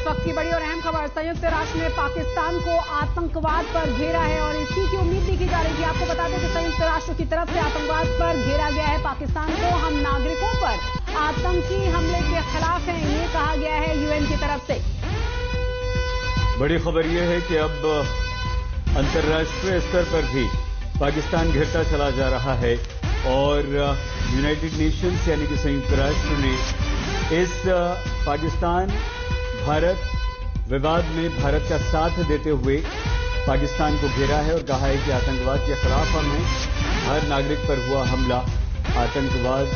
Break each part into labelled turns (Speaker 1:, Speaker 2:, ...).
Speaker 1: इस वक्त की बड़ी और अहम खबर, संयुक्त राष्ट्र ने पाकिस्तान को आतंकवाद पर घेरा है और इसी की उम्मीद भी की जा रही थी। आपको बता दें कि संयुक्त राष्ट्र की तरफ से आतंकवाद पर घेरा गया है पाकिस्तान को। हम नागरिकों पर आतंकी हमले के खिलाफ हैं, ये कहा गया है यूएन की तरफ से।
Speaker 2: बड़ी खबर यह है कि अब अंतर्राष्ट्रीय स्तर पर भी पाकिस्तान घिरता चला जा रहा है और यूनाइटेड नेशंस यानी कि संयुक्त राष्ट्र ने इस पाकिस्तान भारत विवाद में भारत का साथ देते हुए पाकिस्तान को घेरा है और कहा है कि आतंकवाद के खिलाफ हम हैं। हर नागरिक पर हुआ हमला आतंकवाद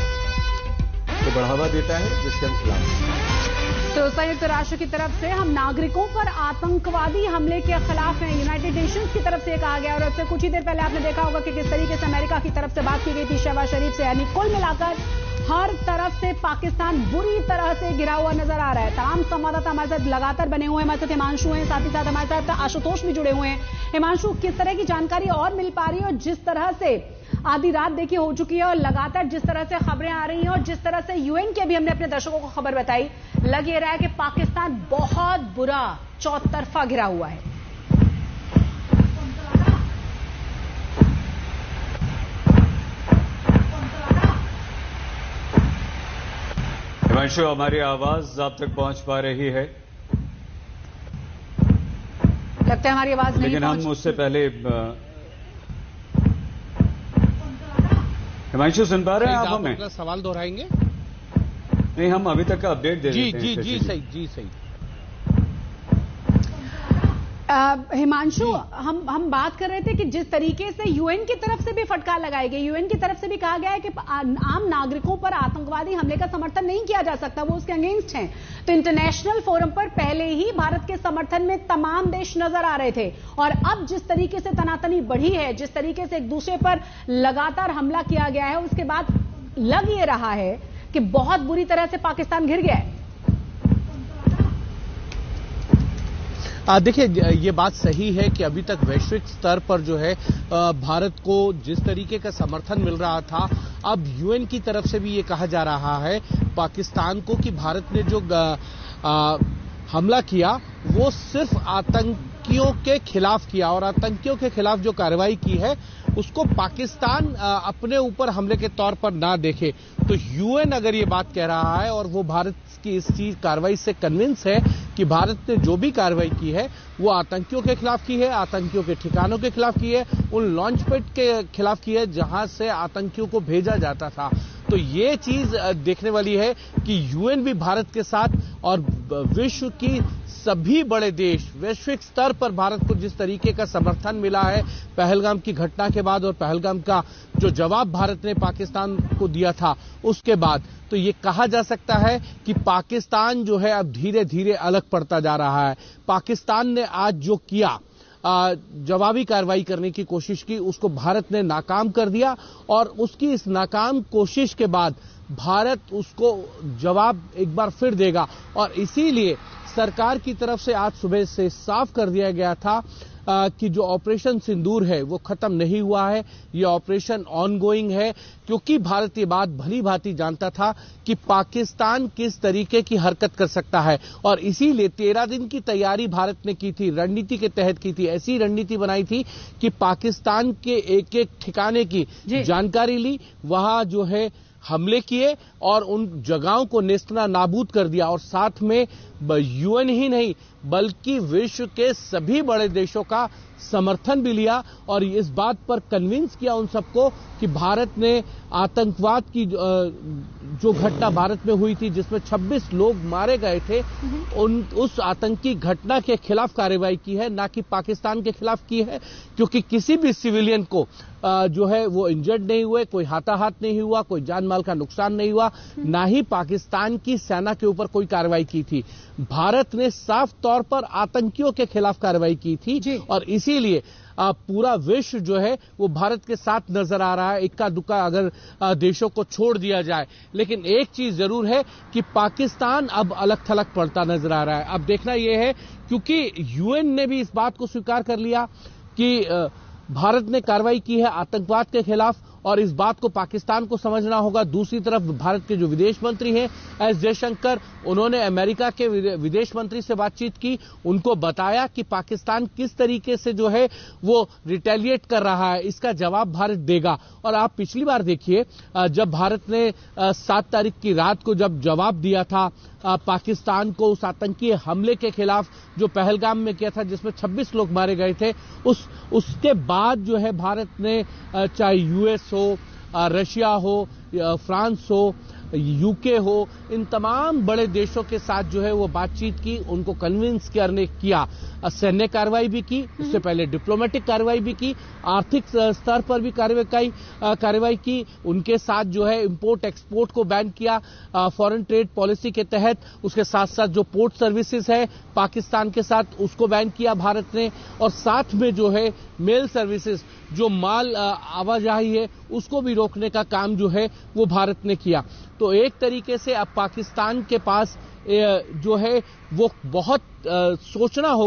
Speaker 2: को बढ़ावा देता है, जिसके हम खिलाफ हैं।
Speaker 1: तो संयुक्त राष्ट्र की तरफ से हम नागरिकों पर आतंकवादी हमले के खिलाफ हैं, यूनाइटेड नेशंस की तरफ से ये कहा गया। और अब से कुछ ही देर पहले आपने देखा होगा कि किस तरीके से अमेरिका की तरफ से बात की गई थी शहबाज शरीफ से। यानी कुल मिलाकर हर तरफ से पाकिस्तान बुरी तरह से घिरा हुआ नजर आ रहा है। तमाम संवाददाता हमारे साथ लगातार बने हुए हैं, हमारे साथ हिमांशु हैं, साथ ही साथ हमारे साथ आशुतोष भी जुड़े हुए हैं। हिमांशु, किस तरह की जानकारी और मिल पा रही है? और जिस तरह से आधी रात देखिए हो चुकी है और लगातार जिस तरह से खबरें आ रही हैं और जिस तरह से यूएन के भी हमने अपने दर्शकों को खबर बताई, लग ये रहा है कि पाकिस्तान बहुत बुरा चौतरफा घिरा हुआ है।
Speaker 2: हिमांशु, हमारी आवाज आप तक पहुंच पा रही है?
Speaker 1: लगता है हमारी आवाज नहीं,
Speaker 2: लेकिन हम उससे पहले हिमांशु सुन पा रहे हैं आप हमें?
Speaker 3: सवाल दोहराएंगे?
Speaker 2: नहीं, हम अभी तक का अपडेट दे देते हैं।
Speaker 3: जी सही।
Speaker 1: हिमांशु, हम बात कर रहे थे कि जिस तरीके से यूएन की तरफ से भी फटकार लगाई गई, यूएन की तरफ से भी कहा गया है कि आम नागरिकों पर आतंकवादी हमले का समर्थन नहीं किया जा सकता, वो उसके अगेंस्ट हैं। तो इंटरनेशनल फोरम पर पहले ही भारत के समर्थन में तमाम देश नजर आ रहे थे और अब जिस तरीके से तनातनी बढ़ी है, जिस तरीके से एक दूसरे पर लगातार हमला किया गया है, उसके बाद लग ये रहा है कि बहुत बुरी तरह से पाकिस्तान घिर गया है।
Speaker 3: देखिए, ये बात सही है कि अभी तक वैश्विक स्तर पर जो है भारत को जिस तरीके का समर्थन मिल रहा था, अब यूएन की तरफ से भी ये कहा जा रहा है पाकिस्तान को कि भारत ने जो हमला किया वो सिर्फ आतंकियों के खिलाफ किया और आतंकियों के खिलाफ जो कार्रवाई की है उसको पाकिस्तान अपने ऊपर हमले के तौर पर ना देखे। तो यूएन अगर ये बात कह रहा है और वो भारत की इस चीज कार्रवाई से कन्विंस है कि भारत ने जो भी कार्रवाई की है वो आतंकियों के खिलाफ की है, आतंकियों के ठिकानों के खिलाफ की है, उन लॉन्च पैड के खिलाफ की है जहां से आतंकियों को भेजा जाता था। तो ये चीज देखने वाली है कि यूएन भी भारत के साथ और विश्व की सभी बड़े देश वैश्विक स्तर पर भारत को जिस तरीके का समर्थन मिला है पहलगाम की घटना के बाद और पहलगाम का जो जवाब भारत ने पाकिस्तान को दिया था उसके बाद, तो ये कहा जा सकता है कि पाकिस्तान जो है अब धीरे धीरे अलग पड़ता जा रहा है। पाकिस्तान ने आज जो किया, जवाबी कार्रवाई करने की कोशिश की, उसको भारत ने नाकाम कर दिया और उसकी इस नाकाम कोशिश के बाद भारत उसको जवाब एक बार फिर देगा। और इसीलिए सरकार की तरफ से आज सुबह से साफ कर दिया गया था कि जो ऑपरेशन सिंदूर है वो खत्म नहीं हुआ है, ये ऑपरेशन ऑनगोइंग है, क्योंकि भारत ये बात भली भांति जानता था कि पाकिस्तान किस तरीके की हरकत कर सकता है और इसीलिए 13 दिन की तैयारी भारत ने की थी, रणनीति के तहत की थी। ऐसी रणनीति बनाई थी कि पाकिस्तान के एक एक ठिकाने की जानकारी ली, वहां जो है हमले किए और उन जगहों को नेस्तना नाबूद कर दिया और साथ में यूएन ही नहीं बल्कि विश्व के सभी बड़े देशों का समर्थन भी लिया और इस बात पर कन्विंस किया उन सबको कि भारत ने आतंकवाद की जो घटना भारत में हुई थी जिसमें 26 लोग मारे गए थे, उस आतंकी घटना के खिलाफ कार्रवाई की है, ना कि पाकिस्तान के खिलाफ की है, क्योंकि किसी भी सिविलियन को जो है वो इंजर्ड नहीं हुए, कोई हाथाहाथ नहीं हुआ, कोई जान माल का नुकसान नहीं हुआ, ना ही पाकिस्तान की सेना के ऊपर कोई कार्रवाई की थी। भारत ने साफ तौर पर आतंकियों के खिलाफ कार्रवाई की थी और इसीलिए पूरा विश्व जो है वो भारत के साथ नजर आ रहा है, इक्का दुक्का अगर देशों को छोड़ दिया जाए। लेकिन एक चीज जरूर है कि पाकिस्तान अब अलग थलग पड़ता नजर आ रहा है। अब देखना यह है क्योंकि यूएन ने भी इस बात को स्वीकार कर लिया कि भारत ने कार्रवाई की है आतंकवाद के खिलाफ और इस बात को पाकिस्तान को समझना होगा। दूसरी तरफ भारत के जो विदेश मंत्री हैं एस जयशंकर, उन्होंने अमेरिका के विदेश मंत्री से बातचीत की, उनको बताया कि पाकिस्तान किस तरीके से जो है वो रिटेलिएट कर रहा है, इसका जवाब भारत देगा। और आप पिछली बार देखिए जब भारत ने 7 तारीख की रात को जब जवाब दिया था पाकिस्तान को उस आतंकी हमले के खिलाफ जो पहलगाम में किया था जिसमें 26 लोग मारे गए थे, उसके बाद जो है भारत ने चाहे यूएस हो, रशिया हो, फ्रांस हो, यूके हो, इन तमाम बड़े देशों के साथ जो है वो बातचीत की, उनको कन्विंस करने किया। सैन्य कार्रवाई भी की, उससे पहले डिप्लोमेटिक कार्रवाई भी की, आर्थिक स्तर पर भी कार्रवाई की, उनके साथ जो है इंपोर्ट एक्सपोर्ट को बैन किया फॉरेन ट्रेड पॉलिसी के तहत। उसके साथ साथ जो पोर्ट सर्विसेज है पाकिस्तान के साथ उसको बैन किया भारत ने, और साथ में जो है मेल सर्विसेज, जो माल आवाजाही है उसको भी रोकने का काम जो है वो भारत ने किया। तो एक तरीके से अब पाकिस्तान के पास जो है वो बहुत सोचना होगा